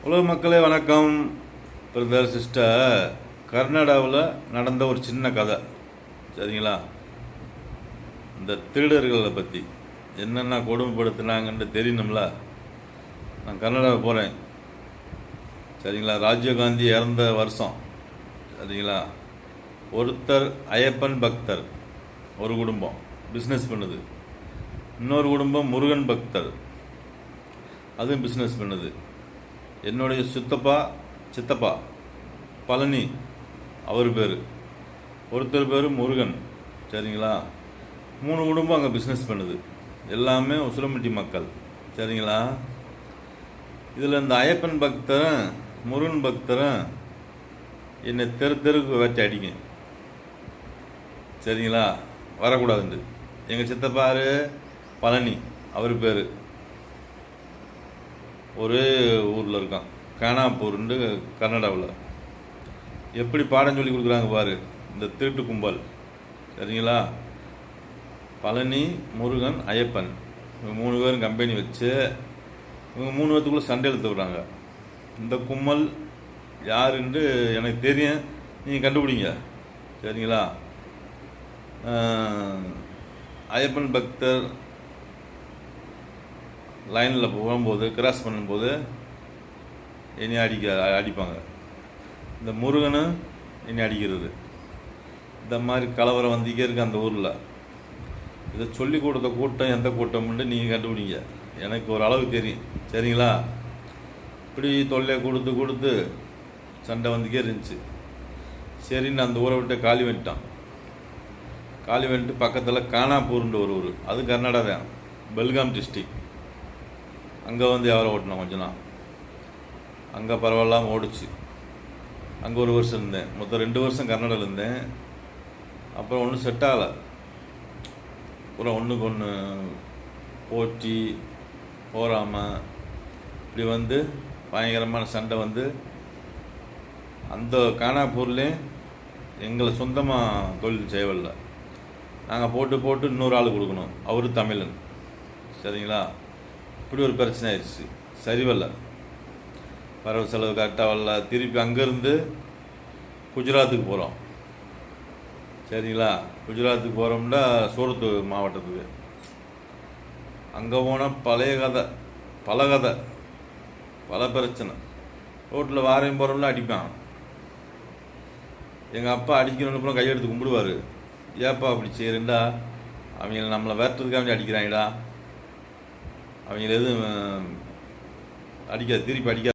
உலக மக்களே வணக்கம். பிரதர் சிஸ்டர், கர்நாடகாவில் நடந்த ஒரு சின்ன கதை சரிங்களா? இந்த திருடர்களை பற்றி என்னென்ன கொடுமைப்படுத்தினாங்கன்னு தெரியணும்ல. நான் கர்நாடகா போகிறேன் சரிங்களா. ராஜீவ்காந்தி இறந்த வருஷம் சரிங்களா. ஒருத்தர் ஐயப்பன் பக்தர், ஒரு குடும்பம் பிஸ்னஸ் பண்ணுது. இன்னொரு குடும்பம் முருகன் பக்தர், அதுவும் பிஸ்னஸ் பண்ணுது. என்னுடைய சித்தப்பா பழனி, அவர் பேர். ஒருத்தர் பேர் முருகன் சரிங்களா. 3 குடும்பம் அங்கே பிஸ்னஸ் பண்ணுது. எல்லாமே உசிலம்பட்டி மக்கள் சரிங்களா. இதில் இந்த ஐயப்பன் பக்தரும் முருகன் பக்தரும் என்னை தெருக்கு வேட்டை அடிங்க சரிங்களா. வரக்கூடாதுண்டு. எங்கள் சித்தப்பாரு பழனி, அவர் பேர். ஒரே ஊரில் இருக்கான், கானாப்பூர்ண்டு கர்நாடகாவில். எப்படி பாடம் சொல்லி கொடுக்குறாங்க பாரு இந்த திருட்டு கும்பல் சரிங்களா. பழனி, முருகன், ஐயப்பன், இவங்க 3 பேரும் கம்பெனி வச்சு இவங்க 3 பேர்த்துக்குள்ளே சண்டை எடுத்து விட்றாங்க. இந்த கும்பல் யாருன்னு எனக்கு தெரியும், நீங்கள் கண்டுபிடிங்க சரிங்களா. ஐயப்பன் பக்தர் லைனில் போகும்போது, கிராஸ் பண்ணும்போது என்னை அடிப்பாங்க. இந்த முருகனும் என்னை அடிக்கிறது. இந்த மாதிரி கலவரம் வந்துக்கே இருக்குது அந்த ஊரில். இதை சொல்லி கொடுத்த கூட்டம் எந்த கூட்டம்னு நீங்கள் கண்டுபிடிங்க, எனக்கு ஒரு அளவு தெரியும் சரிங்களா. இப்படி தொல்லை கொடுத்து சண்டை வந்துக்கே இருந்துச்சு. சரின்னு அந்த ஊரை விட்டு காலி வந்துட்டு பக்கத்தில் கானாப்பூர்ன்ற ஒரு ஊர், அது கர்நாடகா தான், பெல்காம் டிஸ்ட்ரிக். அங்கே வந்து வியாபாரம் ஓட்டினோம் கொஞ்ச நாள். அங்கே பரவாயில்லாமல் ஓடிச்சு. அங்கே 1 வருஷம் இருந்தேன். மொத்தம் 2 வருஷம் கர்நாடகாவில் இருந்தேன். அப்புறம் ஒன்றும் செட் ஆகலை. அப்புறம் ஒன்றுக்கு ஒன்று போட்டி போகாமல் இப்படி வந்து பயங்கரமான சண்டை வந்து அந்த கானாப்பூர்லேயும் எங்களை சொந்தமாக தொழில் செய்யவில்லை. நாங்கள் போட்டு இன்னொரு ஆள் கொடுக்கணும், அவரு தமிழன் சரிங்களா. இப்படி ஒரு பிரச்சனை ஆயிடுச்சு. சரிவல்ல, வரவு செலவு கரெக்டாக வரல. திருப்பி அங்கேருந்து குஜராத்துக்கு போகிறோம் சரிங்களா. குஜராத்துக்கு போகிறோம்னா சூரத் மாவட்டத்துக்கு. அங்கே போனால் பல கதை, பல பிரச்சனை. ரோட்டில் வாரையும் போகிறோம்னா அடிப்பான். எங்கள் அப்பா அடிக்கணும்னு அப்புறம் கையெடுத்து கும்பிடுவார். ஏப்பா அப்படி செய்கிறேன்டா, அவங்க நம்மளை வேட்டுறதுக்காக அடிக்கிறாங்கடா, அவங்கள எதுவும் திருப்பி அடிக்காது.